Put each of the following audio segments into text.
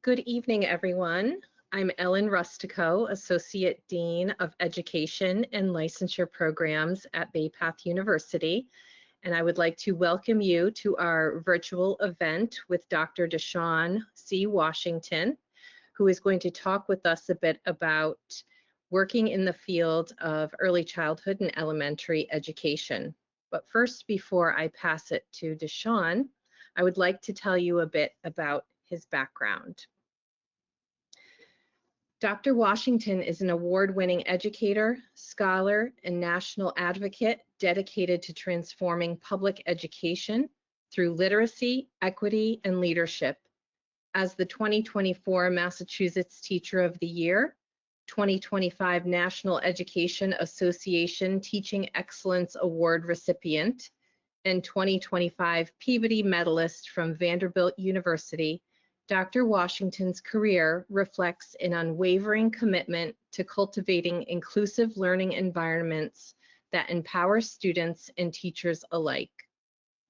Good evening, everyone. I'm Ellen Rustico, Associate Dean of Education and Licensure Programs at Bay Path University, and I would like to welcome you to our virtual event with Dr. Deshawn C. Washington, who is going to talk with us a bit about working in the field of early childhood and elementary education. But first, before I pass it to Deshawn, I would like to tell you a bit about his background. Dr. Washington is an award-winning educator, scholar, and national advocate dedicated to transforming public education through literacy, equity, and leadership. As the 2024 Massachusetts Teacher of the Year, 2025 National Education Association Teaching Excellence Award recipient, and 2025 Peabody Medalist from Vanderbilt University, Dr. Washington's career reflects an unwavering commitment to cultivating inclusive learning environments that empower students and teachers alike.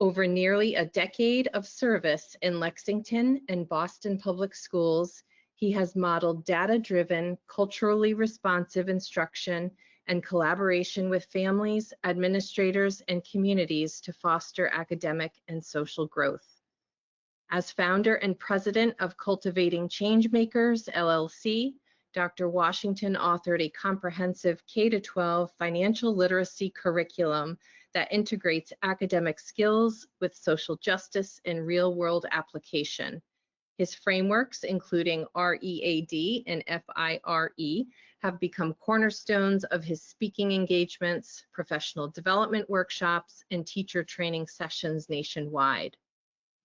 Over nearly a decade of service in Lexington and Boston Public Schools, he has modeled data-driven, culturally responsive instruction and collaboration with families, administrators, and communities to foster academic and social growth. As founder and president of Cultivating Changemakers, LLC, Dr. Washington authored a comprehensive K-12 financial literacy curriculum that integrates academic skills with social justice and real-world application. His frameworks, including READ and FIRE, have become cornerstones of his speaking engagements, professional development workshops, and teacher training sessions nationwide.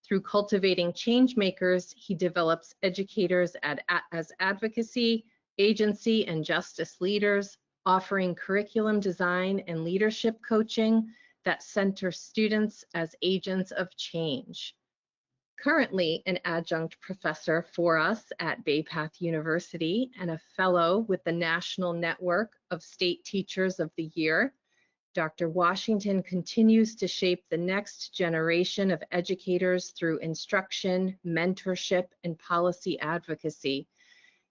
Through Cultivating Changemakers, he develops educators as advocacy, agency, and justice leaders, offering curriculum design and leadership coaching that center students as agents of change. Currently an adjunct professor for us at Bay Path University and a fellow with the National Network of State Teachers of the Year, Dr. Washington continues to shape the next generation of educators through instruction, mentorship, and policy advocacy.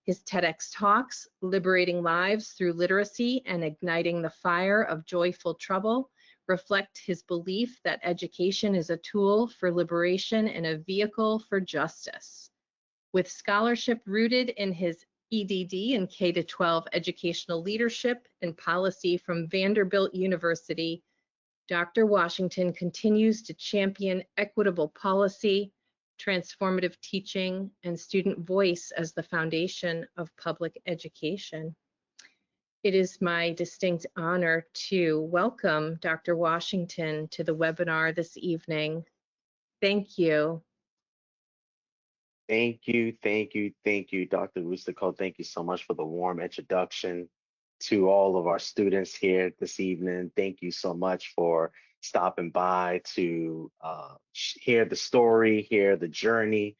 His TEDx talks, Liberating Lives Through Literacy and Igniting the Fire of Joyful Trouble, reflect his belief that education is a tool for liberation and a vehicle for justice. With scholarship rooted in his EDD and K-12 educational leadership and policy from Vanderbilt University, Dr. Washington continues to champion equitable policy, transformative teaching, and student voice as the foundation of public education. It is my distinct honor to welcome Dr. Washington to the webinar this evening. Thank you. Thank you, Dr. Rustico. Thank you so much for the warm introduction to all of our students here this evening. Thank you so much for stopping by to hear the story, hear the journey,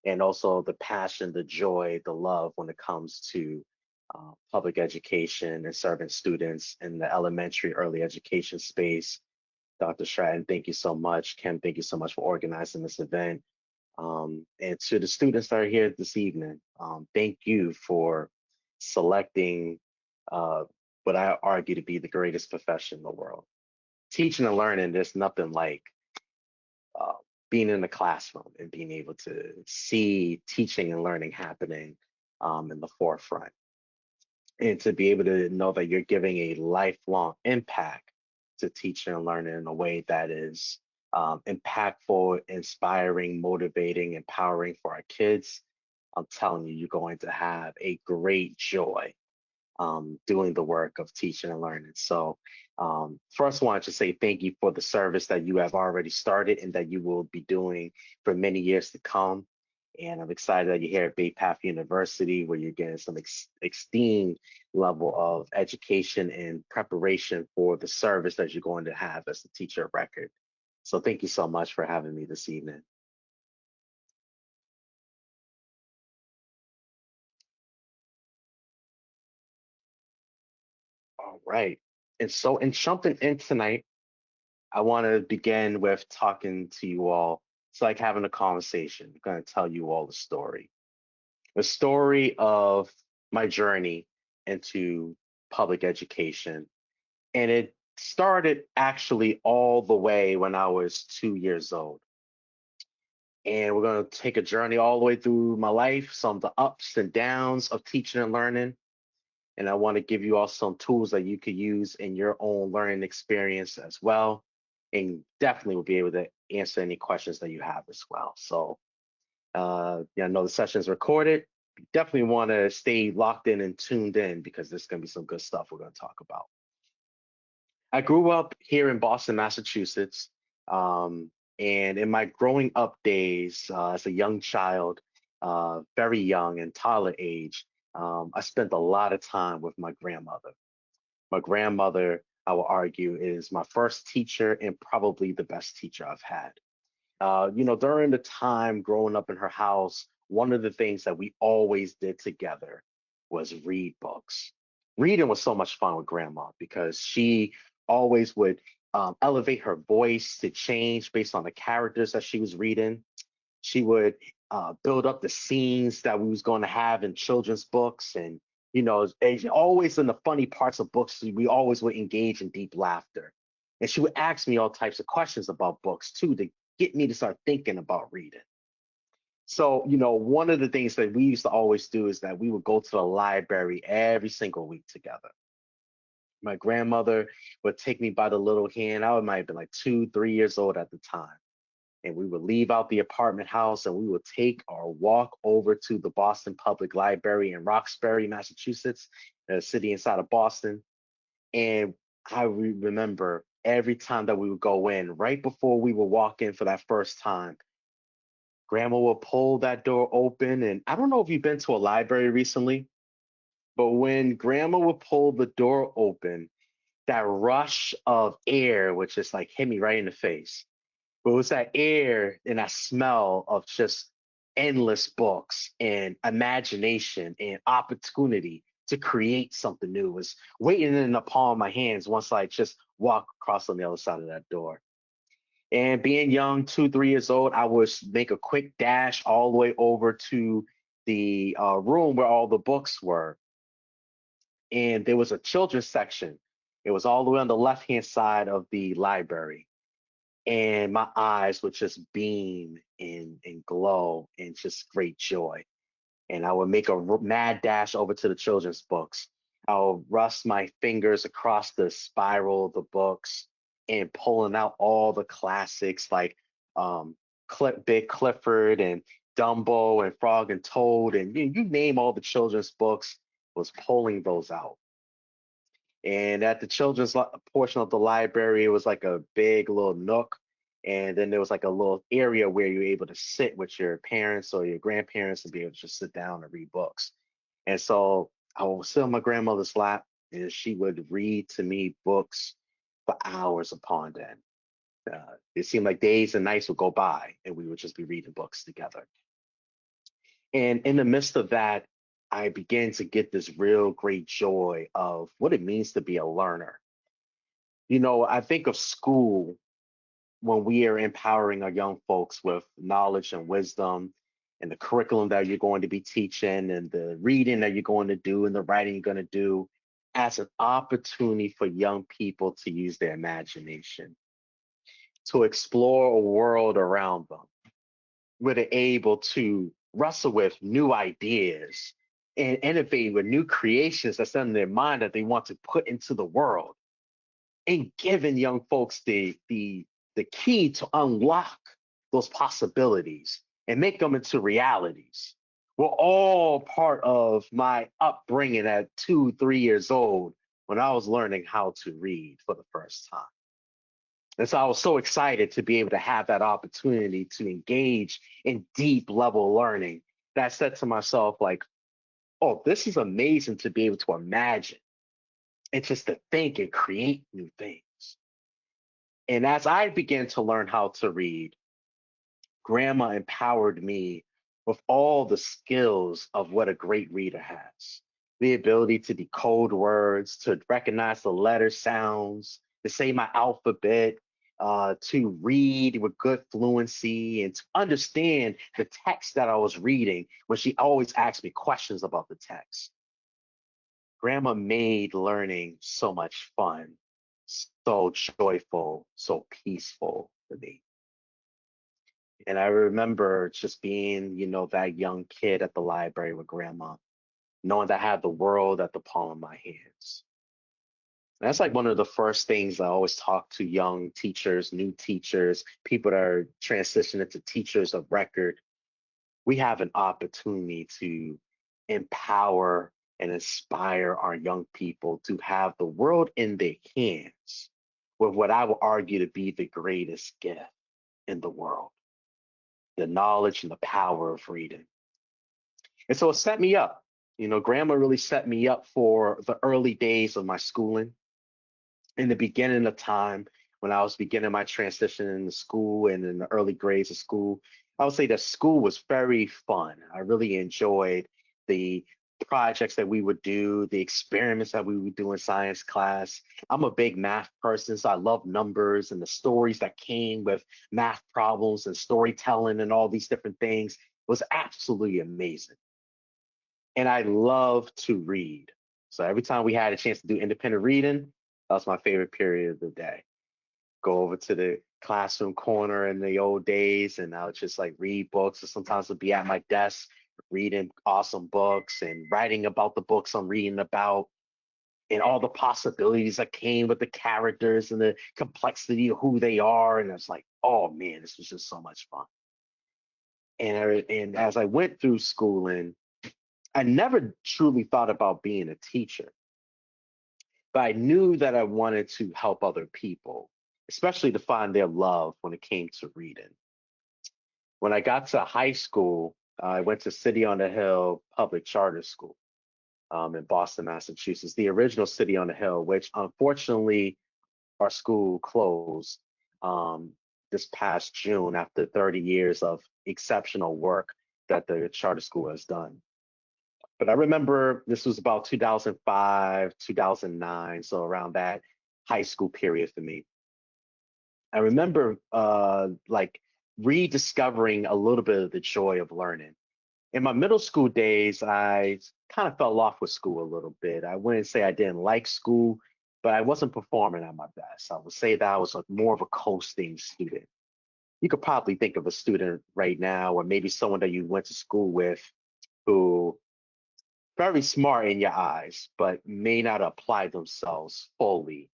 and also the passion, the joy, the love when it comes to public education and serving students in the elementary early education space. Dr. Stratton, thank you so much. Kim, thank you so much for organizing this event. And to the students that are here this evening, thank you for selecting what I argue to be the greatest profession in the world. Teaching and learning, there's nothing like uh, being in the classroom and being able to see teaching and learning happening in the forefront. And to be able to know that you're giving a lifelong impact to teaching and learning in a way that is impactful, inspiring, motivating, empowering for our kids. I'm telling you, you're going to have a great joy doing the work of teaching and learning. So first, I wanted to say thank you for the service that you have already started and that you will be doing for many years to come. And I'm excited that you're here at Bay Path University, where you're getting some esteemed level of education and preparation for the service that you're going to have as a teacher of record. So thank you so much for having me this evening. All right. And so in jumping in tonight, I want to begin with talking to you all. It's like having a conversation. I'm going to tell you all the story. a story of my journey into public education. And it started actually all the way when I was 2 years old. And we're going to take a journey all the way through my life, some of the ups and downs of teaching and learning. And I want to give you all some tools that you could use in your own learning experience as well. And definitely will be able to answer any questions that you have as well. So, I know the session is recorded. You definitely want to stay locked in and tuned in because there's going to be some good stuff we're going to talk about. I grew up here in Boston, Massachusetts. Um, and in my growing up days as a young child, very young and toddler age, I spent a lot of time with my grandmother. My grandmother, I will argue, is my first teacher and probably the best teacher I've had. During the time growing up in her house, one of the things that we always did together was read books. Reading was so much fun with grandma because she always would elevate her voice to change based on the characters that she was reading. She would build up the scenes that we was going to have in children's books, and always in the funny parts of books, we always would engage in deep laughter. And she would ask me all types of questions about books too to get me to start thinking about reading. So, one of the things that we used to always do is that we would go to the library every single week together. My grandmother would take me by the little hand. Might have been like 2, 3 years old at the time. And we would leave out the apartment house and we would take our walk over to the Boston Public Library in Roxbury, Massachusetts, a city inside of Boston. And I remember every time that we would go in, right before we would walk in for that first time, grandma would pull that door open. And I don't know if you've been to a library recently, but when grandma would pull the door open, that rush of air would just like hit me right in the face. But it was that air and that smell of just endless books and imagination and opportunity to create something new was waiting in the palm of my hands once I just walk across on the other side of that door. And being young, 2, 3 years old, I would make a quick dash all the way over to the room where all the books were. And there was a children's section. It was all the way on the left-hand side of the library. And my eyes would just beam and glow in just great joy. And I would make a mad dash over to the children's books. I'll rust my fingers across the spiral of the books and pulling out all the classics like Big Clifford and Dumbo and Frog and Toad and you name all the children's books, was pulling those out. And at the children's portion of the library, it was like a big little nook. And then there was like a little area where you're able to sit with your parents or your grandparents and be able to just sit down and read books. And so I would sit on my grandmother's lap and she would read to me books for hours upon end. It seemed like days and nights would go by and we would just be reading books together. And in the midst of that, I began to get this real great joy of what it means to be a learner. I think of school when we are empowering our young folks with knowledge and wisdom and the curriculum that you're going to be teaching and the reading that you're going to do and the writing you're going to do as an opportunity for young people to use their imagination, to explore a world around them, where they're able to wrestle with new ideas and innovate with new creations that's in their mind that they want to put into the world, and giving young folks the key to unlock those possibilities and make them into realities were all part of my upbringing at 2, 3 years old when I was learning how to read for the first time. And so I was so excited to be able to have that opportunity to engage in deep level learning that I said to myself, like, oh, this is amazing to be able to imagine and just to think and create new things. And as I began to learn how to read, grandma empowered me with all the skills of what a great reader has: the ability to decode words, to recognize the letter sounds, to say my alphabet, to read with good fluency and to understand the text that I was reading when she always asked me questions about the text. Grandma made learning so much fun, so joyful, so peaceful for me. And I remember just being, that young kid at the library with grandma, knowing that I had the world at the palm of my hands. And that's like one of the first things I always talk to young teachers, new teachers, people that are transitioning to teachers of record. We have an opportunity to empower and inspire our young people to have the world in their hands with what I would argue to be the greatest gift in the world, the knowledge and the power of reading. And so it set me up. Grandma really set me up for the early days of my schooling. In the beginning of time, when I was beginning my transition into school and in the early grades of school, I would say that school was very fun. I really enjoyed the projects that we would do, the experiments that we would do in science class. I'm a big math person, so I love numbers and the stories that came with math problems and storytelling and all these different things. It was absolutely amazing. And I love to read. So every time we had a chance to do independent reading, that was my favorite period of the day. Go over to the classroom corner in the old days, and I would just like read books, or sometimes I'd be at my desk reading awesome books and writing about the books I'm reading about and all the possibilities that came with the characters and the complexity of who they are. And it's like, oh man, this was just so much fun. And as I went through schooling, I never truly thought about being a teacher, but I knew that I wanted to help other people, especially to find their love when it came to reading. When I got to high school, I went to City on the Hill Public Charter School in Boston, Massachusetts, the original City on the Hill, which unfortunately our school closed this past June after 30 years of exceptional work that the charter school has done. But I remember this was about 2005, 2009, so around that high school period for me. I remember like rediscovering a little bit of the joy of learning. In my middle school days, I kind of fell off with school a little bit. I wouldn't say I didn't like school, but I wasn't performing at my best. I would say that I was more of a coasting student. You could probably think of a student right now, or maybe someone that you went to school with who very smart in your eyes, but may not apply themselves fully,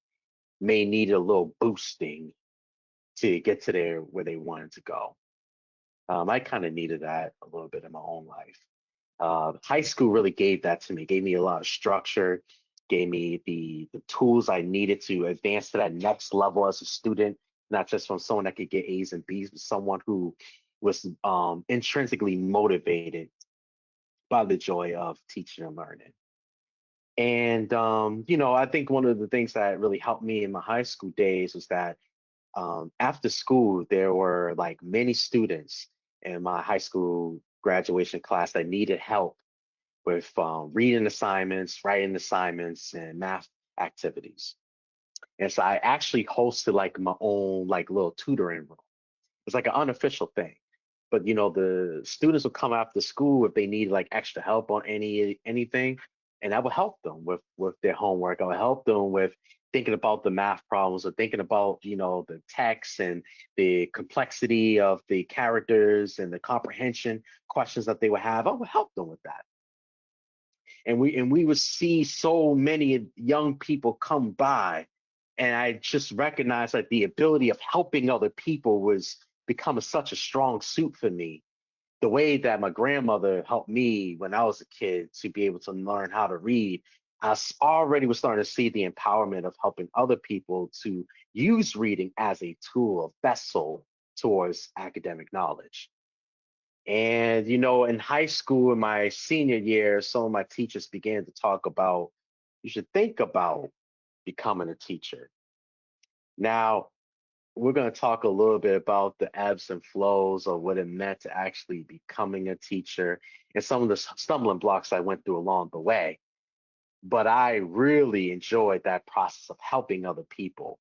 may need a little boosting to get to there where they wanted to go. I kind of needed that a little bit in my own life. High school really gave that to me, gave me a lot of structure, gave me the tools I needed to advance to that next level as a student, not just from someone that could get A's and B's, but someone who was intrinsically motivated by the joy of teaching and learning. And I think one of the things that really helped me in my high school days was that after school, there were like many students in my high school graduation class that needed help with reading assignments, writing assignments, and math activities. And so I actually hosted like my own like little tutoring room. It's like an unofficial thing. But the students would come after school if they needed like extra help on anything, and I would help them with their homework. I would help them with thinking about the math problems or thinking about the text and the complexity of the characters and the comprehension questions that they would have. I would help them with that. And we would see so many young people come by, and I just recognized that the ability of helping other people was becoming such a strong suit for me, the way that my grandmother helped me when I was a kid to be able to learn how to read. Already was starting to see the empowerment of helping other people to use reading as a tool, a vessel towards academic knowledge. And, in high school, in my senior year, some of my teachers began to talk about, you should think about becoming a teacher. Now, we're going to talk a little bit about the ebbs and flows of what it meant to actually becoming a teacher and some of the stumbling blocks I went through along the way. But I really enjoyed that process of helping other people.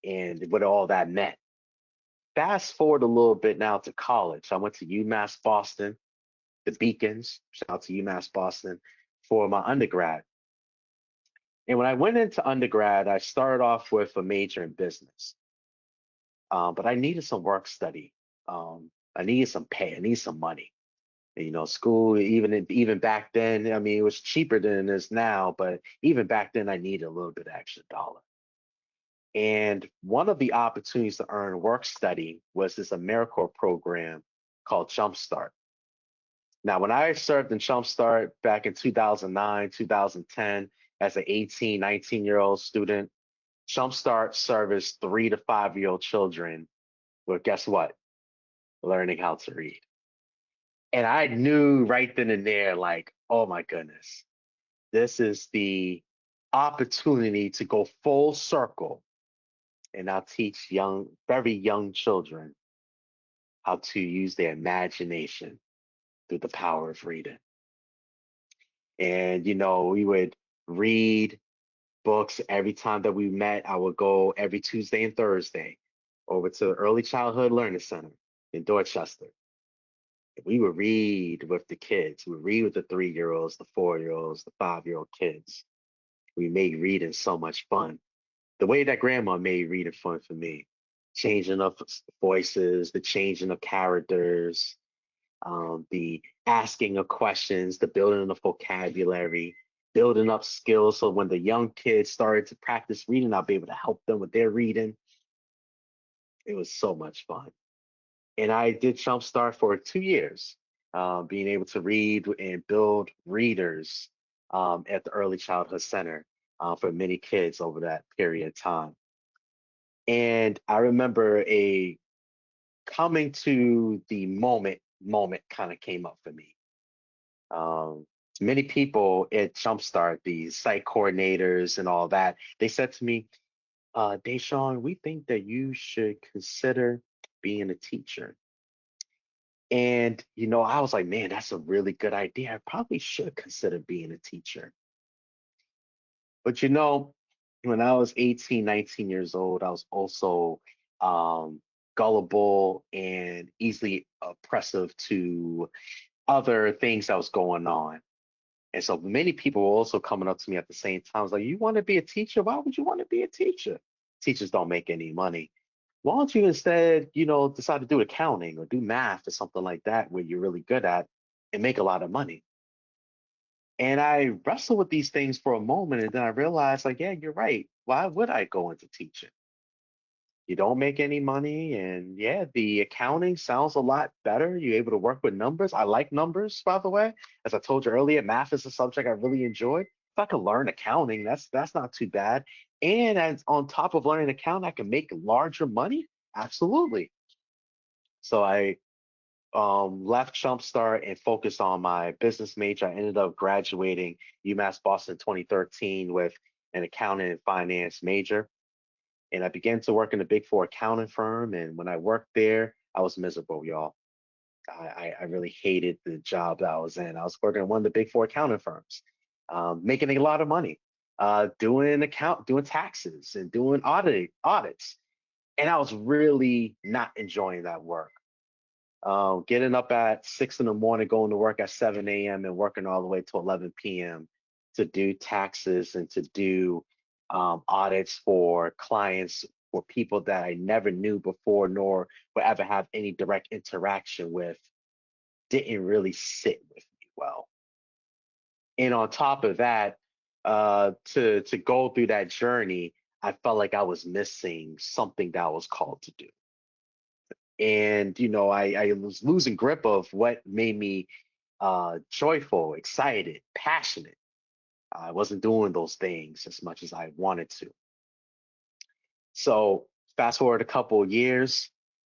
and what all that meant. Fast forward a little bit now to college. I went to UMass Boston, the Beacons, shout out to UMass Boston, for my undergrad. And when I went into undergrad, I started off with a major in business. But I needed some work study. I needed some pay. I needed some money. And, school, even back then, I mean, it was cheaper than it is now, but even back then, I needed a little bit of extra dollar. And one of the opportunities to earn work study was this AmeriCorps program called Jumpstart. Now, when I served in Jumpstart back in 2009, 2010, as an 18, 19-year-old student, Jumpstart serviced 3 to 5-year-old children with, guess what? Learning how to read. And I knew right then and there, like, oh my goodness, this is the opportunity to go full circle, and I'll teach very young children how to use their imagination through the power of reading. And, we would read books every time that we met. I would go every Tuesday and Thursday over to the Early Childhood Learning Center in Dorchester. We would read with the kids. We would read with the 3-year-olds, the 4-year-olds, the 5-year-old kids. We made reading so much fun. The way that grandma made reading fun for me, changing up voices, the changing of characters, the asking of questions, the building of vocabulary, building up skills. So when the young kids started to practice reading, I'll be able to help them with their reading. It was so much fun. And I did Jumpstart for 2 years, being able to read and build readers at the Early Childhood Center for many kids over that period of time. And I remember a coming to the moment kind of came up for me. Many people at Jumpstart, the site coordinators and all that, they said to me, Deshaun, we think that you should consider being a teacher. And, I was like, man, that's a really good idea. I probably should consider being a teacher. But, when I was 18, 19 years old, I was also gullible and easily oppressive to other things that was going on. And so many people were also coming up to me at the same time. I was like, you want to be a teacher? Why would you want to be a teacher? Teachers don't make any money. Why don't you instead, decide to do accounting or do math or something like that where you're really good at and make a lot of money? And I wrestled with these things for a moment and then I realized, like, yeah, you're right. Why would I go into teaching? You don't make any money. And yeah, the accounting sounds a lot better. You're able to work with numbers. I like numbers, by the way. As I told you earlier, math is a subject I really enjoy. If I could learn accounting, that's not too bad. And as on top of learning accounting, I can make larger money. Absolutely. So I left Jumpstart and focused on my business major. I ended up graduating UMass Boston 2013 with an accounting and finance major. And I began to work in a big four accounting firm. And when I worked there, I was miserable, y'all. I really hated the job that I was in. I was working at one of the big four accounting firms, making a lot of money, doing taxes and doing audits. And I was really not enjoying that work. Getting up at 6 in the morning, going to work at 7 a.m. and working all the way to 11 p.m. to do taxes and to do audits for clients, for people that I never knew before nor would ever have any direct interaction with, didn't really sit with me well. And on top of that, to go through that journey, I felt like I was missing something that I was called to do. And I was losing grip of what made me joyful, excited, passionate. I wasn't doing those things as much as I wanted to. So fast forward a couple of years,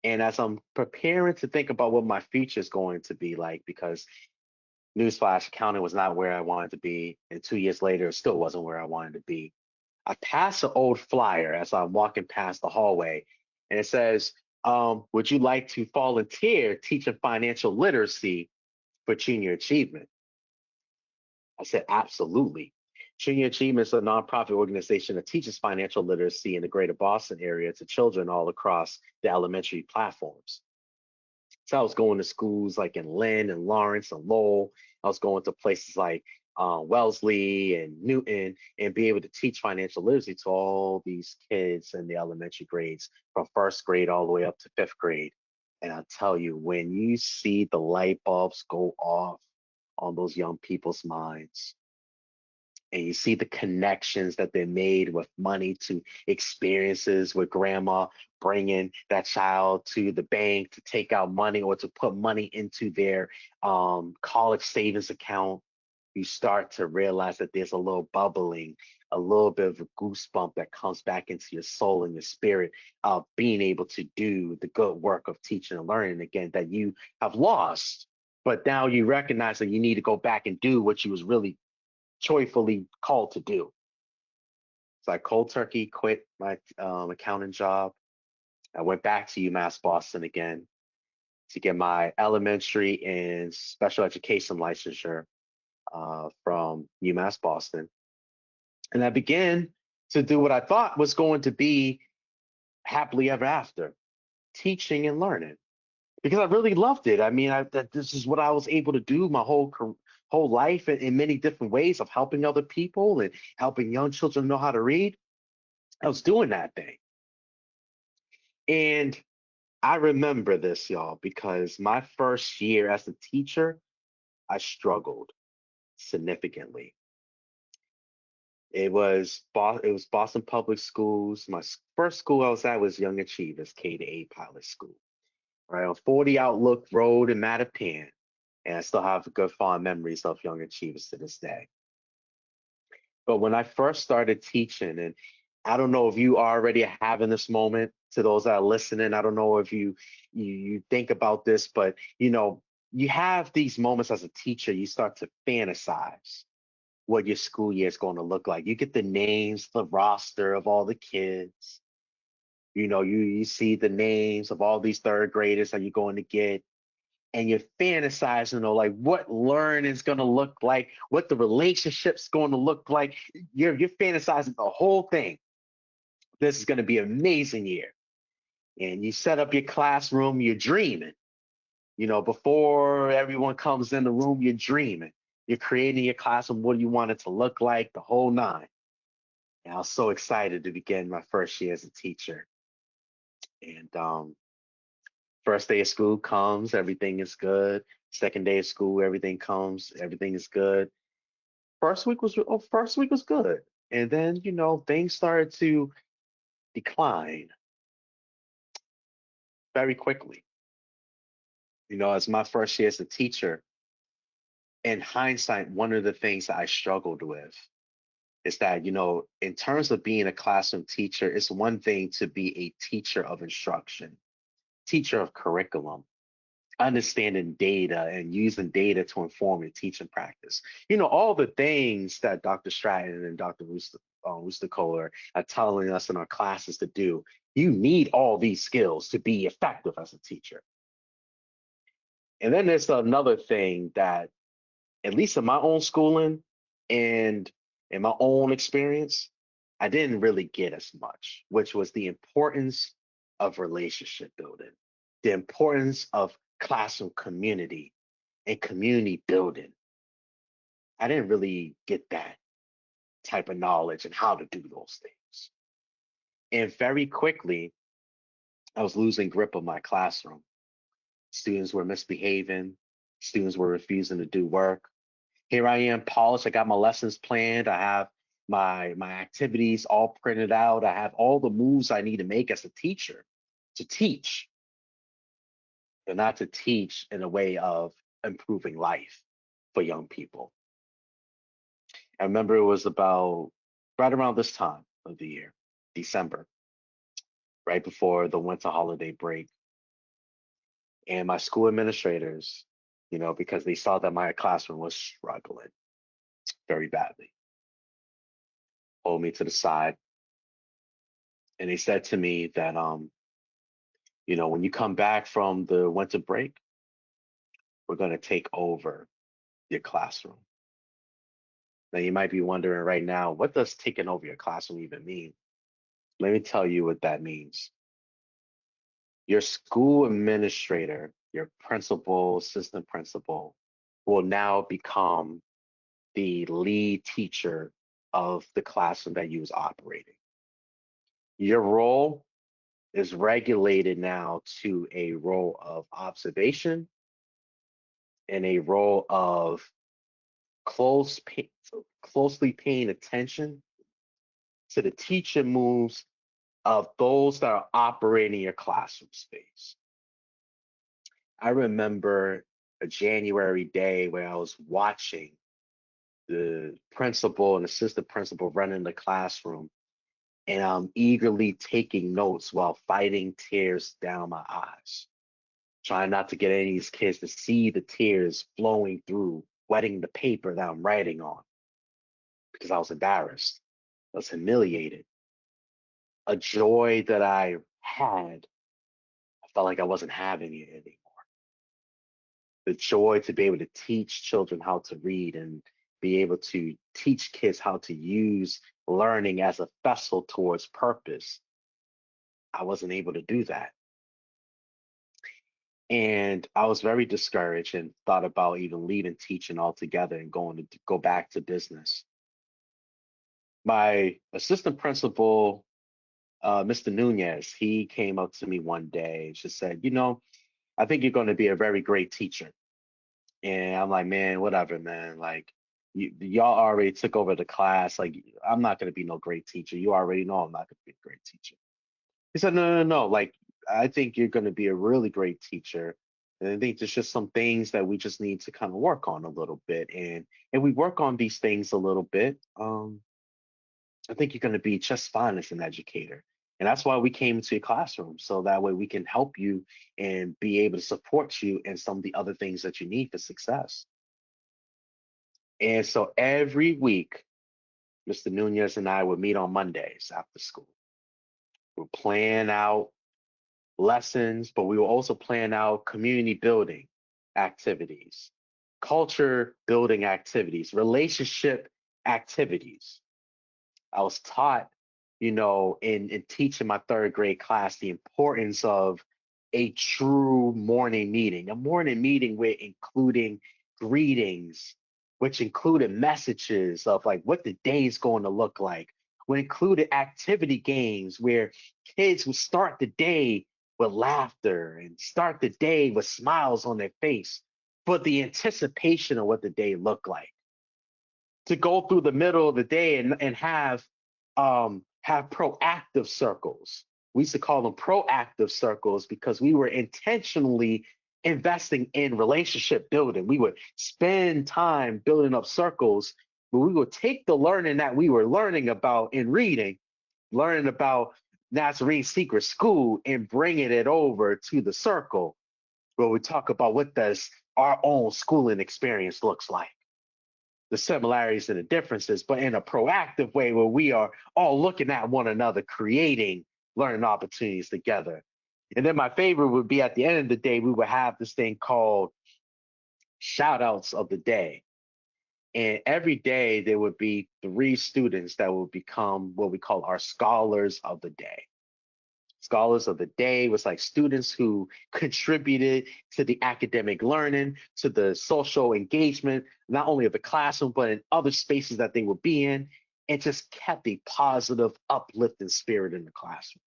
and as I'm preparing to think about what my future is going to be like, because newsflash, accounting was not where I wanted to be, and 2 years later, it still wasn't where I wanted to be. I passed an old flyer as I'm walking past the hallway, and it says, would you like to volunteer teaching financial literacy for junior achievement? I said, absolutely. Junior Achievement is a nonprofit organization that teaches financial literacy in the greater Boston area to children all across the elementary platforms. So I was going to schools like in Lynn and Lawrence and Lowell. I was going to places like Wellesley and Newton and be able to teach financial literacy to all these kids in the elementary grades from first grade all the way up to fifth grade. And I tell you, when you see the light bulbs go off on those young people's minds, and you see the connections that they made with money to experiences with grandma bringing that child to the bank to take out money or to put money into their college savings account, you start to realize that there's a little bubbling, a little bit of a goosebump that comes back into your soul and your spirit of being able to do the good work of teaching and learning again that you have lost. But now you recognize that you need to go back and do what you was really joyfully called to do. So I cold turkey quit my accounting job. I went back to UMass Boston again to get my elementary and special education licensure from UMass Boston. And I began to do what I thought was going to be happily ever after, teaching and learning, because I really loved it. I mean, that this is what I was able to do my whole life in many different ways of helping other people and helping young children know how to read. I was doing that thing. And I remember this, y'all, because my first year as a teacher, I struggled significantly. It was Boston Public Schools. My first school I was at was Young Achievers K-8 Pilot School, right on 40 Outlook Road in Mattapan. And I still have good fond memories of Young Achievers to this day. But when I first started teaching, and I don't know if you are already having this moment to those that are listening. I don't know if you think about this, but you have these moments as a teacher, you start to fantasize what your school year is going to look like. You get the names, the roster of all the kids. You see the names of all these third graders that you're going to get, and you're fantasizing, like what learning is going to look like, what the relationship's going to look like. You're fantasizing the whole thing. This is going to be an amazing year. And you set up your classroom, you're dreaming. Before everyone comes in the room, you're dreaming. You're creating your classroom, what do you want it to look like, the whole nine. And I was so excited to begin my first year as a teacher. And first day of school comes, everything is good. Second day of school, everything comes, everything is good. First week was good. And then, things started to decline very quickly. As my first year as a teacher, in hindsight, one of the things that I struggled with is that, in terms of being a classroom teacher, it's one thing to be a teacher of instruction, teacher of curriculum, understanding data and using data to inform your teaching practice. All the things that Dr. Stratton and Dr. Rusticola are telling us in our classes to do. You need all these skills to be effective as a teacher. And then there's another thing that, at least in my own schooling and in my own experience, I didn't really get as much, which was the importance of relationship building, the importance of classroom community and community building. I didn't really get that type of knowledge and how to do those things. And very quickly, I was losing grip of my classroom. Students were misbehaving, students were refusing to do work. Here I am, polished. I got my lessons planned. I have my activities all printed out. I have all the moves I need to make as a teacher to teach, but not to teach in a way of improving life for young people. I remember it was about right around this time of the year, December, right before the winter holiday break. And my school administrators, because they saw that my classroom was struggling very badly, pulled me to the side and they said to me that when you come back from the winter break, we're going to take over your classroom. Now you might be wondering right now, what does taking over your classroom even mean? Let me tell you what that means. Your school administrator, your principal, assistant principal, will now become the lead teacher of the classroom that you was operating. Your role is regulated now to a role of observation and a role of closely paying attention to the teacher moves of those that are operating your classroom space. I remember a January day where I was watching the principal and assistant principal running the classroom, and I'm eagerly taking notes while fighting tears down my eyes, trying not to get any of these kids to see the tears flowing through, wetting the paper that I'm writing on, because I was embarrassed. I was humiliated. A joy that I had, I felt like I wasn't having it anymore. The joy to be able to teach children how to read and be able to teach kids how to use learning as a vessel towards purpose. I wasn't able to do that. And I was very discouraged and thought about even leaving teaching altogether and going to go back to business. My assistant principal, Mr. Nunez, he came up to me one day and just said, I think you're going to be a very great teacher. And I'm like, man, whatever, man. Like, y'all already took over the class. Like, I'm not going to be no great teacher. You already know I'm not going to be a great teacher. He said, no, no, no. Like, I think you're going to be a really great teacher. And I think there's just some things that we just need to kind of work on a little bit. And we work on these things a little bit. I think you're going to be just fine as an educator. And that's why we came into your classroom. So that way we can help you and be able to support you in some of the other things that you need for success. And so every week, Mr. Nunez and I would meet on Mondays after school. We'll plan out lessons, but we will also plan out community building activities, culture building activities, relationship activities. I was taught, in teaching my third grade class, the importance of a true morning meeting, a morning meeting with including greetings, which included messages of like what the day is going to look like, we included activity games where kids would start the day with laughter and start the day with smiles on their face for the anticipation of what the day looked like. To go through the middle of the day and have proactive circles. We used to call them proactive circles because we were intentionally investing in relationship building. We would spend time building up circles, but we would take the learning that we were learning about in reading, learning about Nazarene Secret School, and bringing it over to the circle where we talk about what does our own schooling experience looks like, the similarities and the differences, but in a proactive way where we are all looking at one another, creating learning opportunities together. And then my favorite would be at the end of the day, we would have this thing called shout outs of the day. And every day there would be 3 students that would become what we call our scholars of the day. Scholars of the day was like students who contributed to the academic learning, to the social engagement, not only of the classroom, but in other spaces that they would be in, and just kept a positive, uplifting spirit in the classroom.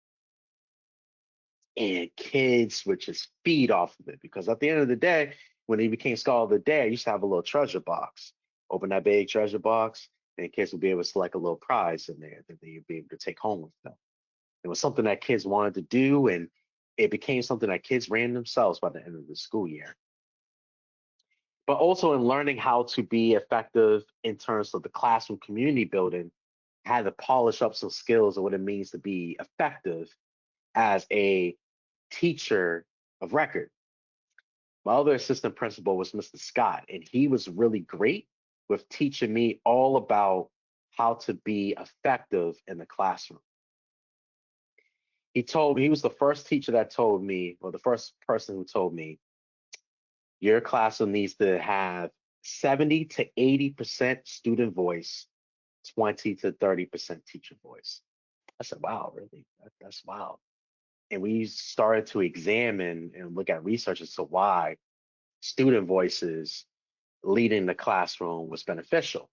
And kids would just feed off of it because at the end of the day, when they became Scholar of the Day, I used to have a little treasure box. Open that big treasure box, and kids would be able to select a little prize in there that they'd be able to take home with them. It was something that kids wanted to do, and it became something that kids ran themselves by the end of the school year. But also in learning how to be effective in terms of the classroom community building, I had to polish up some skills of what it means to be effective as a teacher of record. My other assistant principal was Mr. Scott, and he was really great with teaching me all about how to be effective in the classroom. He was the first teacher that told me, or the first person who told me, your classroom needs to have 70 to 80% student voice, 20 to 30% teacher voice. I said, wow, really? That's wild. And we started to examine and look at research as to why student voices leading the classroom was beneficial.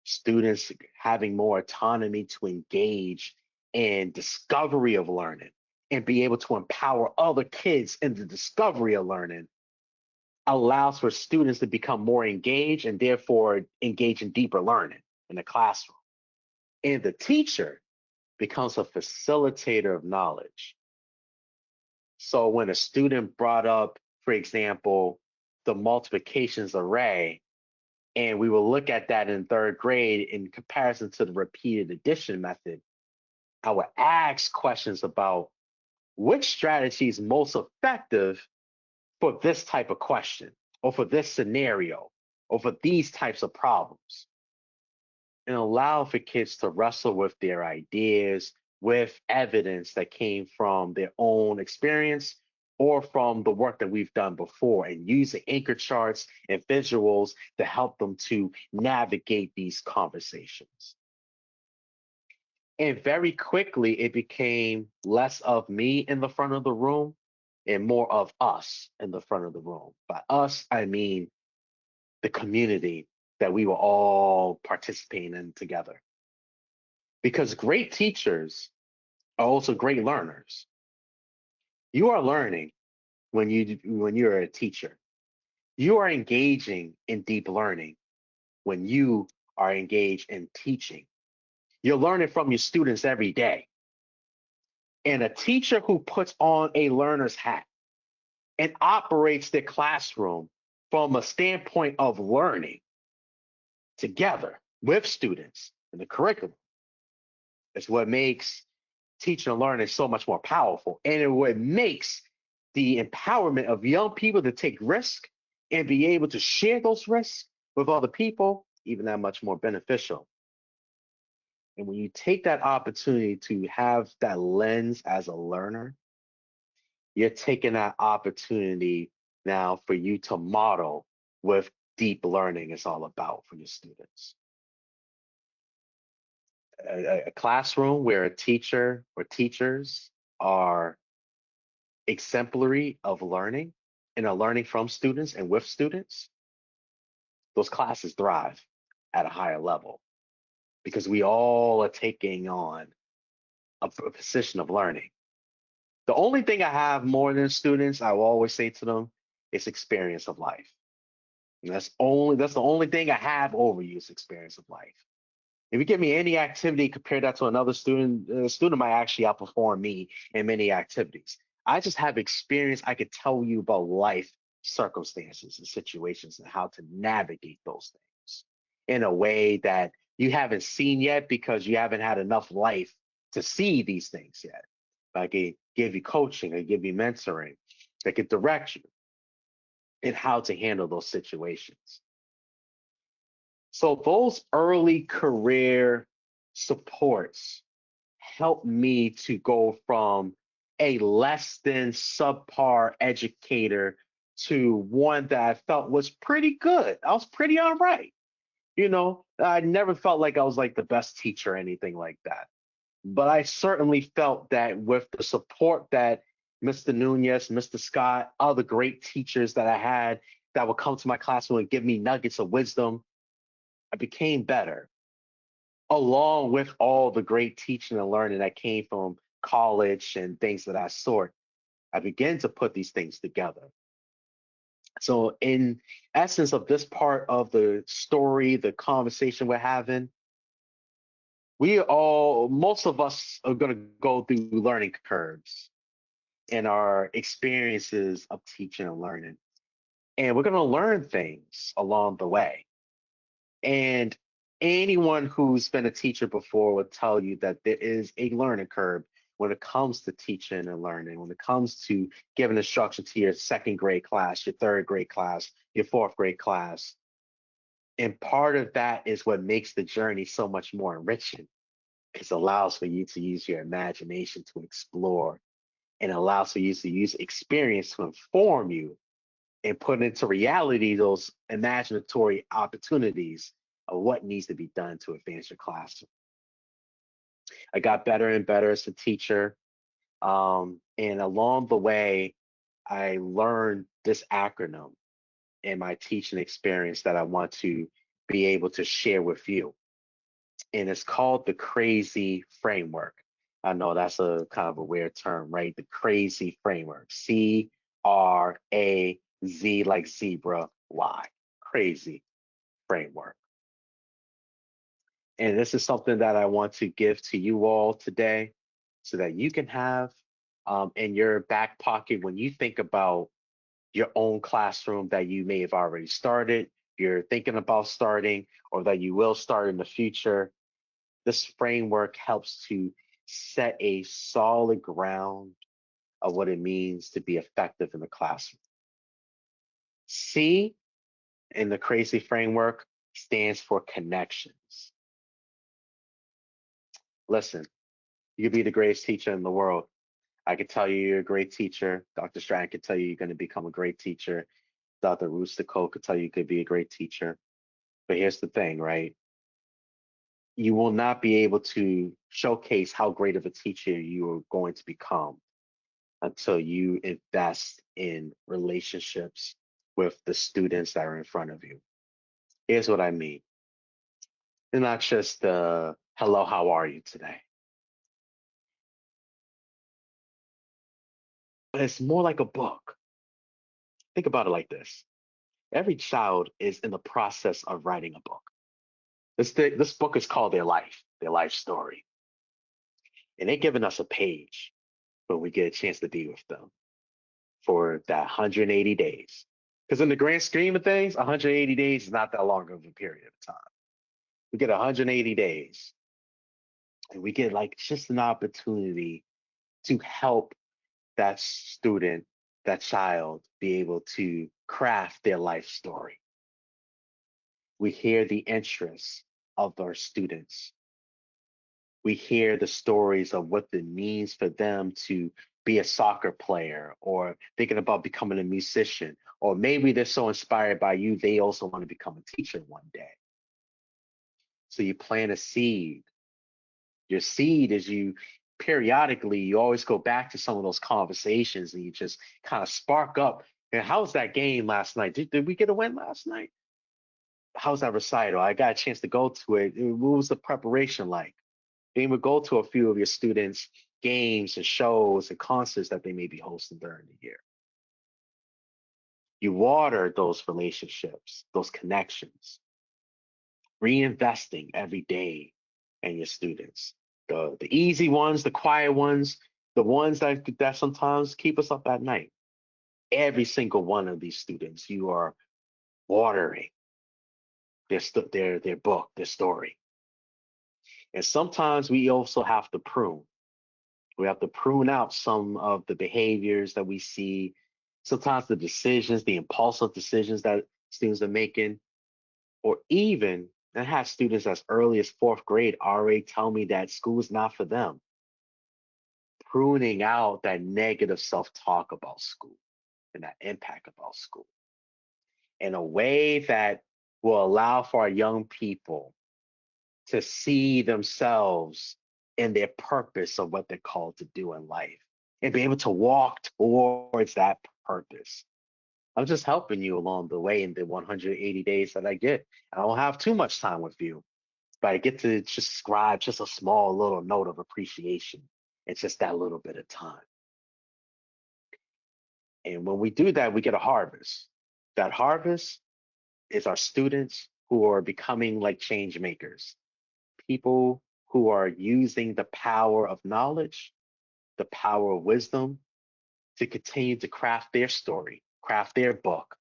Students having more autonomy to engage in discovery of learning and be able to empower other kids in the discovery of learning allows for students to become more engaged and therefore engage in deeper learning in the classroom. And the teacher becomes a facilitator of knowledge. So when a student brought up, for example, the multiplications array, and we will look at that in third grade in comparison to the repeated addition method, I would ask questions about which strategy is most effective for this type of question, or for this scenario, or for these types of problems, and allow for kids to wrestle with their ideas with evidence that came from their own experience or from the work that we've done before, and using anchor charts and visuals to help them to navigate these conversations. And very quickly, it became less of me in the front of the room and more of us in the front of the room. By us, I mean the community that we were all participating in together. Because great teachers are also great learners. You are learning when you're a teacher. You are engaging in deep learning when you are engaged in teaching. You're learning from your students every day. And a teacher who puts on a learner's hat and operates their classroom from a standpoint of learning together with students in the curriculum is what makes teaching and learning so much more powerful. And it what makes the empowerment of young people to take risk and be able to share those risks with other people even that much more beneficial. And when you take that opportunity to have that lens as a learner, you're taking that opportunity now for you to model what deep learning is all about for your students. A classroom where a teacher or teachers are exemplary of learning and are learning from students and with students, those classes thrive at a higher level because we all are taking on a position of learning. The only thing I have more than students, I will always say to them, is experience of life. And that's the only thing I have over you is experience of life. If you give me any activity, compare that to another student, the student might actually outperform me in many activities. I just have experience. I could tell you about life circumstances and situations and how to navigate those things in a way that you haven't seen yet because you haven't had enough life to see these things yet. I could give you coaching, I give you mentoring, I could direct you in how to handle those situations. So those early career supports helped me to go from a less than subpar educator to one that I felt was pretty good. I was pretty all right. You know, I never felt like I was like the best teacher or anything like that. But I certainly felt that with the support that Mr. Nunez, Mr. Scott, other great teachers that I had that would come to my classroom and give me nuggets of wisdom, I became better, along with all the great teaching and learning that came from college and things of that sort. I began to put these things together. So, in essence of this part of the story, the conversation we're having, most of us are going to go through learning curves in our experiences of teaching and learning. And we're going to learn things along the way. And anyone who's been a teacher before will tell you that there is a learning curve when it comes to teaching and learning, when it comes to giving instruction to your second grade class, your third grade class, your fourth grade class. And part of that is what makes the journey so much more enriching because it allows for you to use your imagination to explore and allows for you to use experience to inform you and put into reality those imaginatory opportunities of what needs to be done to advance your classroom. I got better and better as a teacher. And along the way, I learned this acronym in my teaching experience that I want to be able to share with you. And it's called the CRAZY framework. I know that's a kind of a weird term, right? The CRAZY framework. CRAZ like zebra, Y. CRAZY framework. And this is something that I want to give to you all today so that you can have in your back pocket when you think about your own classroom that you may have already started, you're thinking about starting, or that you will start in the future. This framework helps to set a solid ground of what it means to be effective in the classroom. C in the CRAZY framework stands for connections. Listen, you can be the greatest teacher in the world. I could tell you you're a great teacher. Dr. Stratton could tell you you're going to become a great teacher. Dr. Rustico could tell you you could be a great teacher. But here's the thing, right? You will not be able to showcase how great of a teacher you are going to become until you invest in relationships with the students that are in front of you. Here's what I mean. It's not just hello, how are you today? But it's more like a book. Think about it like this. Every child is in the process of writing a book. This book is called their life story. And they're giving us a page when we get a chance to be with them for that 180 days. Because in the grand scheme of things, 180 days is not that long of a period of time. We get 180 days and we get like just an opportunity to help that student, that child be able to craft their life story. We hear the interests of our students. We hear the stories of what it means for them to be a soccer player or thinking about becoming a musician, or maybe they're so inspired by you, they also want to become a teacher one day. So you plant a seed. Your seed is you periodically, you always go back to some of those conversations and you just kind of spark up. And how was that game last night? Did we get a win last night? How's that recital? I got a chance to go to it. What was the preparation like? Then would go to a few of your students' games and shows and concerts that they may be hosting during the year. You water those relationships, those connections, reinvesting every day in your students. The easy ones, the quiet ones, the ones that sometimes keep us up at night. Every single one of these students, you are watering their book, their story. And sometimes we also have to prune. We have to prune out some of the behaviors that we see, sometimes the decisions, the impulsive decisions that students are making, or even I have students as early as fourth grade already tell me that school is not for them. Pruning out that negative self-talk about school and that impact about school in a way that will allow for our young people to see themselves in their purpose of what they're called to do in life and be able to walk towards that purpose. I'm just helping you along the way in the 180 days that I get. I don't have too much time with you, but I get to just scribe just a small little note of appreciation. It's just that little bit of time. And when we do that, we get a harvest. That harvest is our students who are becoming like change makers, people who are using the power of knowledge, the power of wisdom to continue to craft their story, craft their book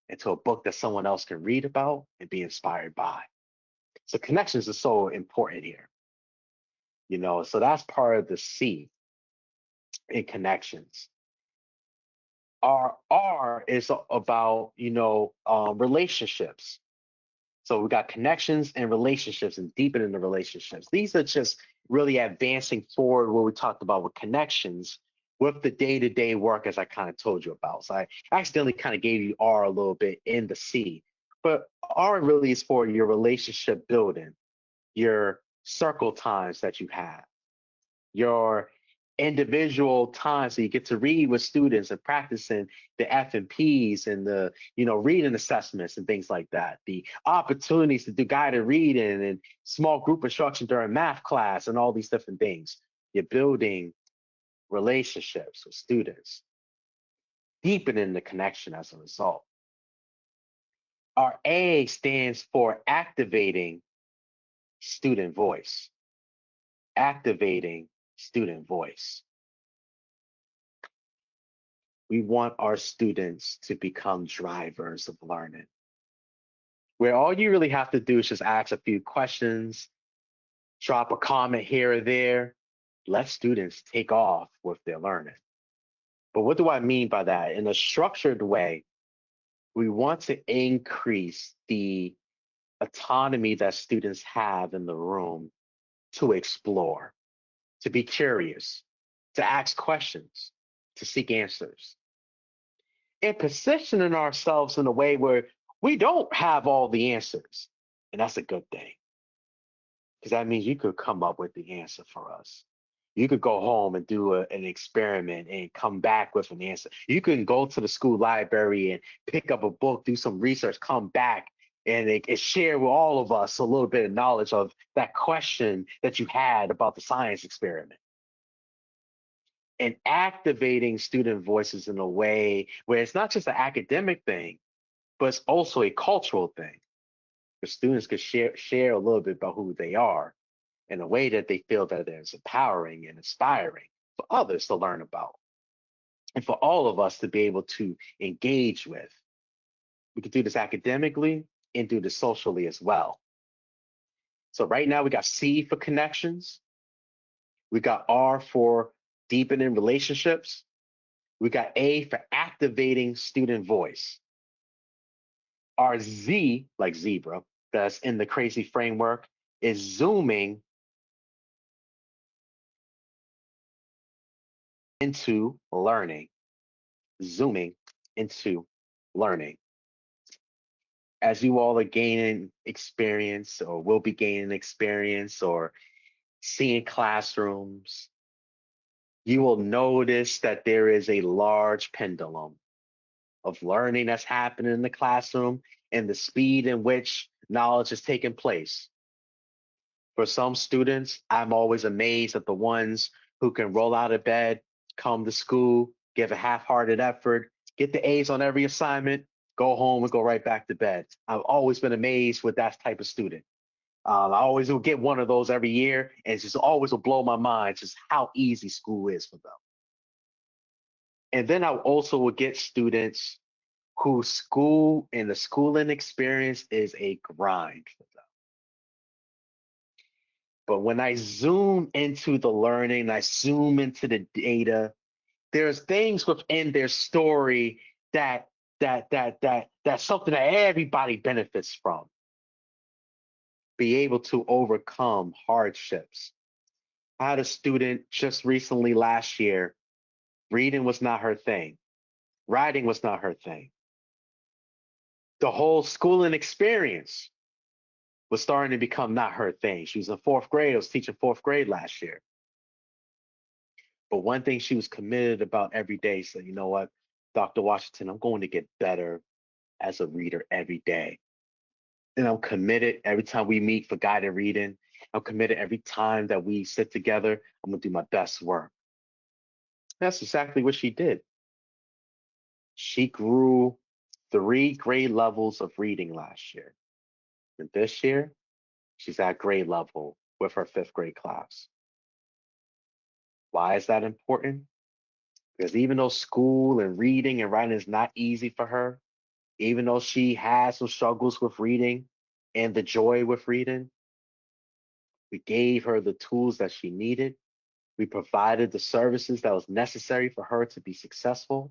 into a book that someone else can read about and be inspired by. So connections are so important here, so that's part of the C in connections. R is about, relationships. So we got connections and relationships and deepening the relationships. These are just really advancing forward what we talked about with connections, with the day-to-day work as I kind of told you about. So I accidentally kind of gave you R a little bit in the C, but R really is for your relationship building, your circle times that you have, your individual time so you get to read with students and practicing the F and P's and the reading assessments and things like that, the opportunities to do guided reading and small group instruction during math class and all these different things. You're building relationships with students, deepening the connection as a result. Our A stands for activating student voice. Activating student voice. We want our students to become drivers of learning, where all you really have to do is just ask a few questions, drop a comment here or there, let students take off with their learning. But what do I mean by that? In a structured way, we want to increase the autonomy that students have in the room to explore, to be curious, to ask questions, to seek answers, and positioning ourselves in a way where we don't have all the answers. And that's a good thing, because that means you could come up with the answer for us. You could go home and do an experiment and come back with an answer. You can go to the school library and pick up a book, do some research, come back and share with all of us a little bit of knowledge of that question that you had about the science experiment. And activating student voices in a way where it's not just an academic thing, but it's also a cultural thing. The students could share a little bit about who they are in a way that they feel that is empowering and inspiring for others to learn about, and for all of us to be able to engage with. We can do this academically and do this socially as well. So right now we got C for connections. We got R for deepening relationships. We got A for activating student voice. Our Z, like zebra, that's in the crazy framework, is zooming into learning. Zooming into learning. As you all are gaining experience or will be gaining experience or seeing classrooms, you will notice that there is a large pendulum of learning that's happening in the classroom and the speed in which knowledge is taking place. For some students, I'm always amazed at the ones who can roll out of bed, come to school, give a half-hearted effort, get the A's on every assignment, go home and go right back to bed. I've always been amazed with that type of student. I always will get one of those every year, and it's just always will blow my mind just how easy school is for them. And then I also will get students whose school and the schooling experience is a grind for them. But when I zoom into the learning, I zoom into the data, there's things within their story that's something that everybody benefits from. Be able to overcome hardships. I had a student just recently last year, reading was not her thing. Writing was not her thing. The whole schooling experience was starting to become not her thing. She was in fourth grade. I was teaching fourth grade last year. But one thing she was committed about every day said, you know what, Dr. Washington, I'm going to get better as a reader every day. And I'm committed every time we meet for guided reading. I'm committed every time that we sit together. I'm going to do my best work. That's exactly what she did. She grew 3 grade levels of reading last year. And this year, she's at grade level with her 5th grade class. Why is that important? Because even though school and reading and writing is not easy for her, even though she has some struggles with reading and the joy with reading, we gave her the tools that she needed. We provided the services that was necessary for her to be successful.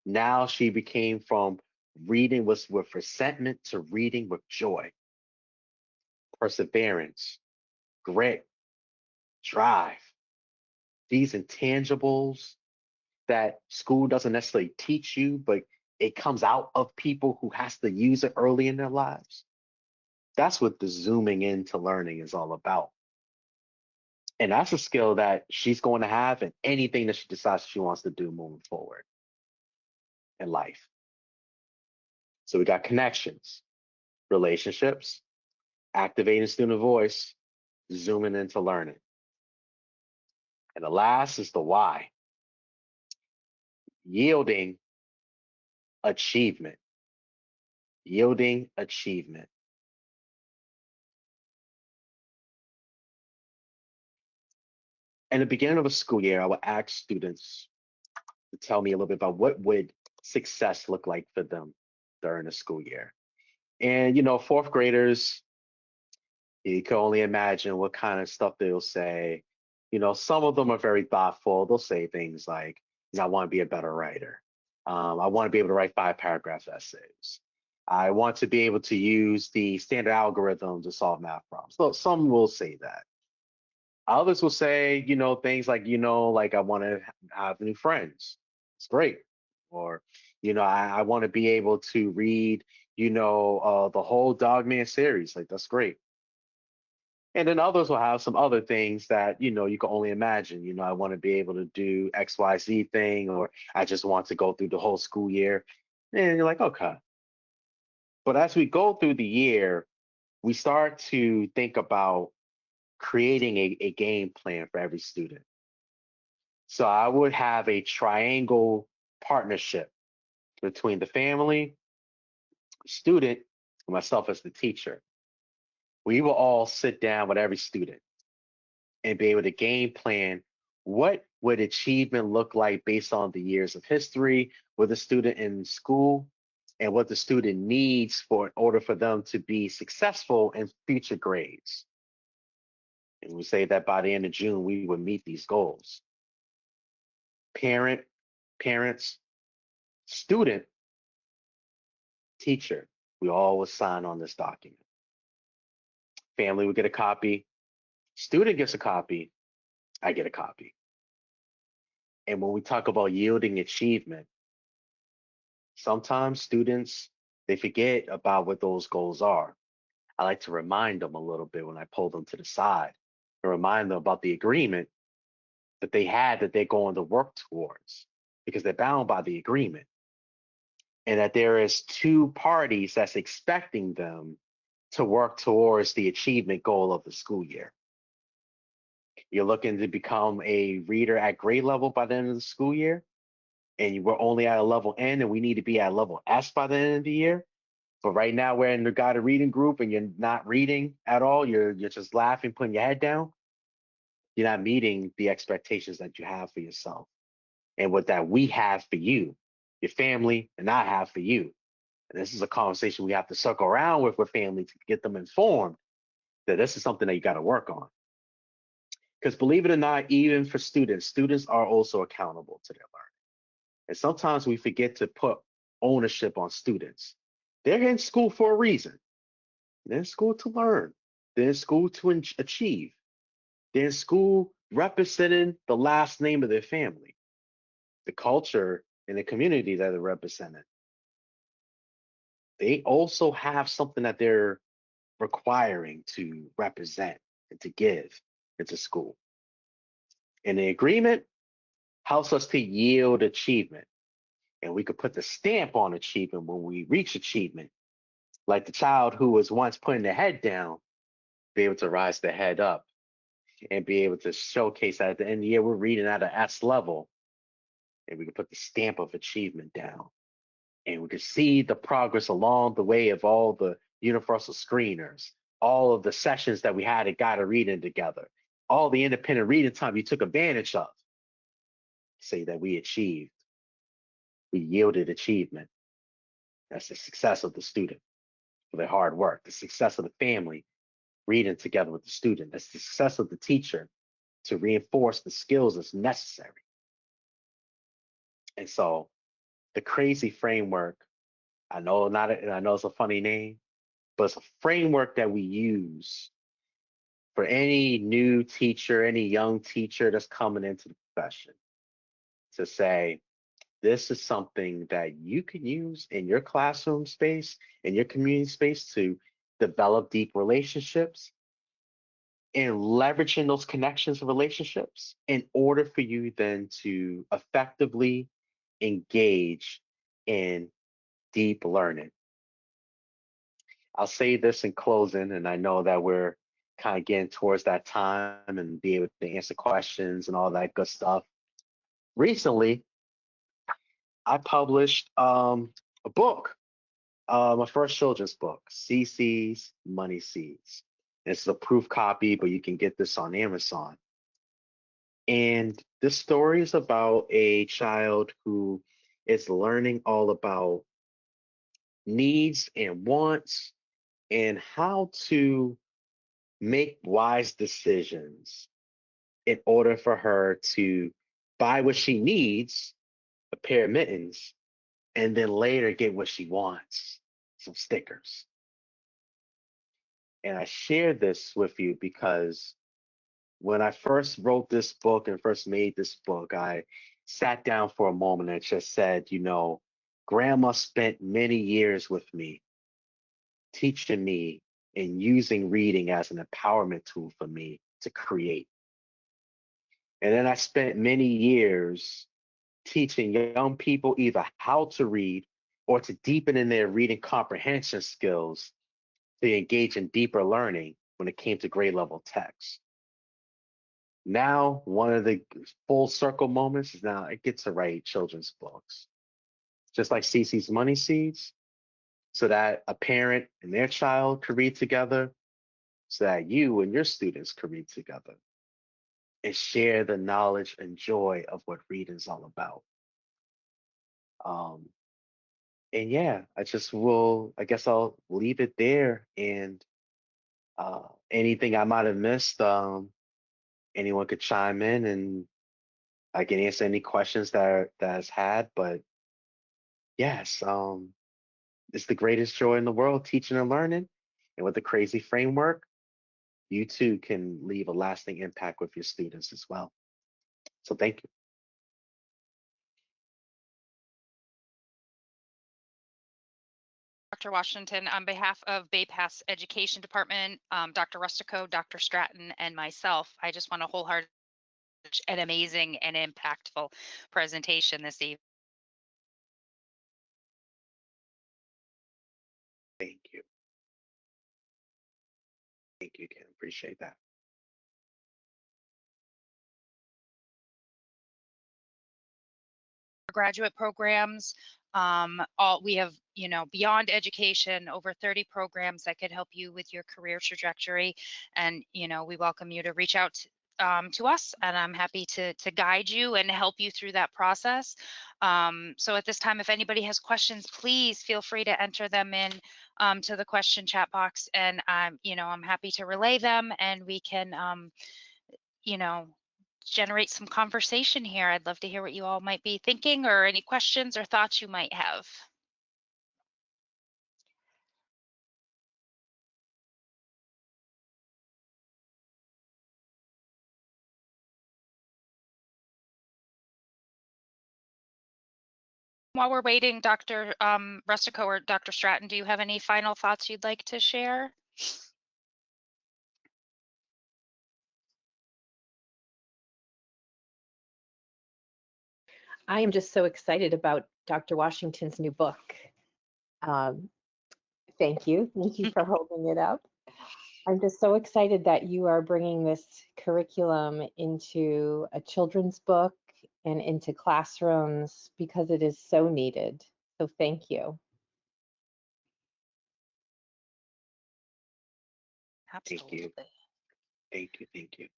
Now she became from reading with resentment to reading with joy, perseverance, grit, drive. These intangibles that school doesn't necessarily teach you, but it comes out of people who has to use it early in their lives. That's what the zooming into learning is all about. And that's a skill that she's going to have in anything that she decides she wants to do moving forward in life. So we got connections, relationships, activating student voice, zooming into learning. And the last is the why, yielding achievement, yielding achievement. In the beginning of a school year, I would ask students to tell me a little bit about what would success look like for them during the school year. And fourth graders, you can only imagine what kind of stuff they'll say. Some of them are very thoughtful. They'll say things like, I want to be a better writer. I want to be able to write 5-paragraph essays. I want to be able to use the standard algorithm to solve math problems. So some will say that. Others will say, things like I want to have new friends. It's great. Or, I want to be able to read, the whole Dogman series. Like, that's great. And then others will have some other things that, you can only imagine. I want to be able to do XYZ thing, or I just want to go through the whole school year. And you're like, okay. But as we go through the year, we start to think about creating a game plan for every student. So I would have a triangle partnership between the family, student, and myself as the teacher. We will all sit down with every student and be able to game plan what would achievement look like based on the years of history with a student in school and what the student needs in order for them to be successful in future grades. And we say that by the end of June, we would meet these goals. Parents, student, teacher, we all will sign on this document. Family would get a copy, student gets a copy, I get a copy. And when we talk about yielding achievement, sometimes students, they forget about what those goals are. I like to remind them a little bit when I pull them to the side and remind them about the agreement that they had that they're going to work towards because they're bound by the agreement. And that there is two parties that's expecting them to work towards the achievement goal of the school year. You're looking to become a reader at grade level by the end of the school year, and we're only at a level N, and we need to be at level S by the end of the year. But right now we're in the guided reading group, and you're not reading at all. You're just laughing, putting your head down. You're not meeting the expectations that you have for yourself, and what that we have for you, your family, and I have for you. And this is a conversation we have to circle around with family to get them informed that this is something that you got to work on. Because believe it or not, even for students are also accountable to their learning. And sometimes we forget to put ownership on students. They're in school for a reason. They're in school to learn. They're in school to achieve. They're in school representing the last name of their family, the culture and the community that they're representing. They also have something that they're requiring to represent and to give into school. And the agreement helps us to yield achievement. And we could put the stamp on achievement when we reach achievement. Like the child who was once putting their head down, be able to rise their head up and be able to showcase that at the end of the year, we're reading at an S level. And we can put the stamp of achievement down. And we can see the progress along the way of all the universal screeners, all of the sessions that we had at Guided Reading together, all the independent reading time you took advantage of. Say that we achieved, we yielded achievement. That's the success of the student for their hard work, the success of the family reading together with the student, the success of the teacher to reinforce the skills that's necessary. And so the crazy framework, I know I know it's a funny name, but it's a framework that we use for any new teacher, any young teacher that's coming into the profession to say, this is something that you can use in your classroom space, in your community space to develop deep relationships and leveraging those connections and relationships in order for you then to effectively engage in deep learning. I'll say this in closing, and I know that we're kind of getting towards that time and be able to answer questions and all that good stuff. Recently, I published a book, my first children's book, CC's Money Seeds. It's a proof copy, but you can get this on Amazon. And this story is about a child who is learning all about needs and wants and how to make wise decisions in order for her to buy what she needs, a pair of mittens, and then later get what she wants, some stickers. And I share this with you because when I first wrote this book and first made this book, I sat down for a moment and just said, Grandma spent many years with me, teaching me and using reading as an empowerment tool for me to create. And then I spent many years teaching young people either how to read or to deepen in their reading comprehension skills to engage in deeper learning when it came to grade level text. Now, one of the full circle moments is now I get to write children's books, just like CC's Money Seeds, so that a parent and their child could read together, so that you and your students could read together and share the knowledge and joy of what reading is all about. Um, and yeah, I guess I'll leave it there. And anything I might have missed, anyone could chime in and I can answer any questions that's had. But yes, it's the greatest joy in the world, teaching and learning. And with the crazy framework, you too can leave a lasting impact with your students as well. So thank you. Dr. Washington, on behalf of Bay Pass Education Department, Dr. Rustico, Dr. Stratton, and myself, I just want to wholeheartedly an amazing and impactful presentation this evening. Thank you. Thank you, Ken. Appreciate that. Graduate programs, we have, beyond education, over 30 programs that could help you with your career trajectory. And, we welcome you to reach out to us, and I'm happy to guide you and help you through that process. So at this time, if anybody has questions, please feel free to enter them in to the question chat box, and I'm happy to relay them, and we can, you know, generate some conversation here. I'd love to hear what you all might be thinking or any questions or thoughts you might have. While we're waiting, Dr. Rustico or Dr. Stratton, do you have any final thoughts you'd like to share? I am just so excited about Dr. Washington's new book. Thank you. Thank you for holding it up. I'm just so excited that you are bringing this curriculum into a children's book and into classrooms because it is so needed. So thank you. Absolutely. Thank you. Thank you. Thank you.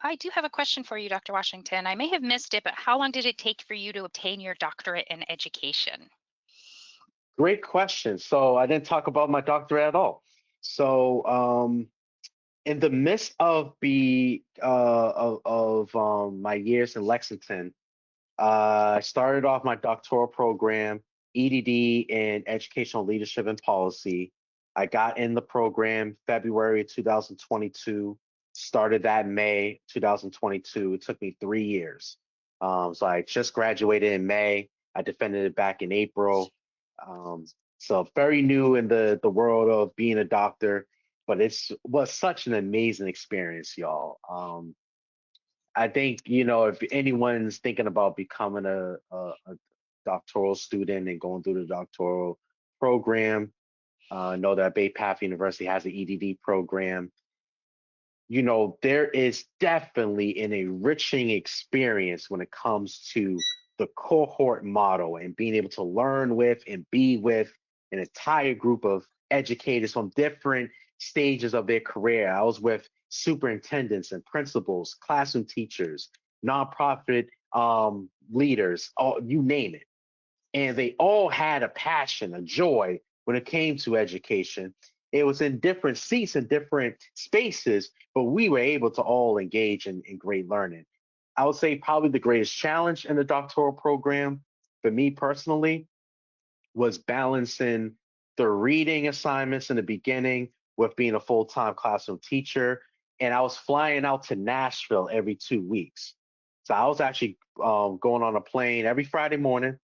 I do have a question for you, Dr. Washington. I may have missed it, but how long did it take for you to obtain your doctorate in education? Great question. So I didn't talk about my doctorate at all. So in the midst of my years in Lexington, I started off my doctoral program, EDD in Educational Leadership and Policy. I got in the program February 2022, started that May 2022. It took me 3 years. So I just graduated in May. I defended it back in April. So very new in the world of being a doctor, but it's was such an amazing experience, y'all. I think, if anyone's thinking about becoming a doctoral student and going through the doctoral program, know that Bay Path University has an EDD program. There is definitely an enriching experience when it comes to the cohort model and being able to learn with and be with an entire group of educators from different stages of their career. I was with superintendents and principals, classroom teachers, nonprofit leaders, all, you name it. And they all had a passion, a joy when it came to education. It was in different seats and different spaces, but we were able to all engage in great learning. I would say probably the greatest challenge in the doctoral program for me personally was balancing the reading assignments in the beginning with being a full-time classroom teacher. And I was flying out to Nashville every 2 weeks. So I was actually going on a plane every Friday morning,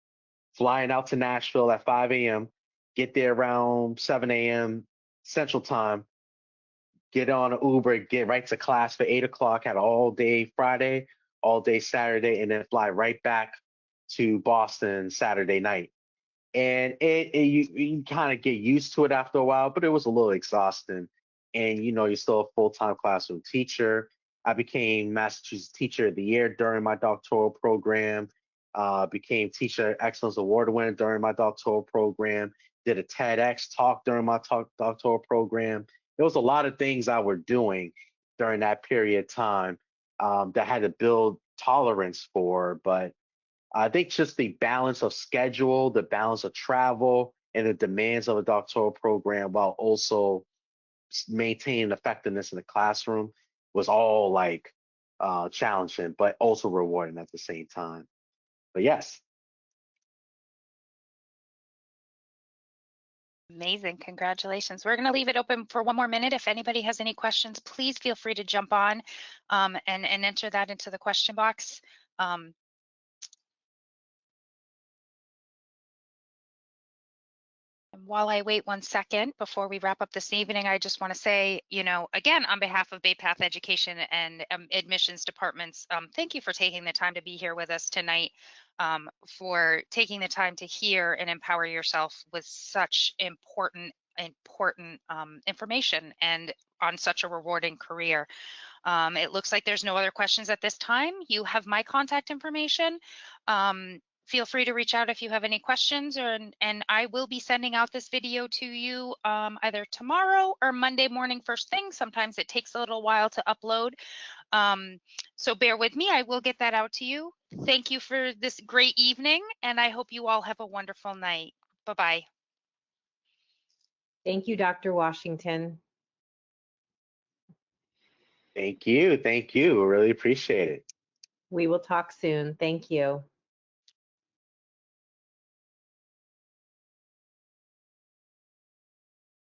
flying out to Nashville at 5 a.m., get there around 7 a.m. Central Time, get on an Uber, get right to class for 8 o'clock, had all day Friday, all day Saturday, and then fly right back to Boston Saturday night. And you kind of get used to it after a while, but it was a little exhausting. And you're still a full-time classroom teacher. I became Massachusetts Teacher of the Year during my doctoral program. Became Teacher Excellence Award winner during my doctoral program. Did a TEDx talk during my doctoral program. There was a lot of things I were doing during that period of time that I had to build tolerance for, but I think just the balance of schedule, the balance of travel, and the demands of a doctoral program while also maintaining effectiveness in the classroom was all like challenging, but also rewarding at the same time. But yes, Amazing. Congratulations. We're going to leave it open for one more minute. If anybody has any questions, please feel free to jump on and enter that into the question box. And while I wait 1 second before we wrap up this evening, I just want to say, again, on behalf of Bay Path Education and admissions departments, thank you for taking the time to be here with us tonight, for taking the time to hear and empower yourself with such important information and on such a rewarding career. It looks like there's no other questions at this time. You have my contact information. Feel free to reach out if you have any questions, and I will be sending out this video to you either tomorrow or Monday morning first thing. Sometimes it takes a little while to upload. So bear with me, I will get that out to you. Thank you for this great evening, and I hope you all have a wonderful night. Bye-bye. Thank you, Dr. Washington. thank you. Thank you. Really appreciate it. We will talk soon. Thank you.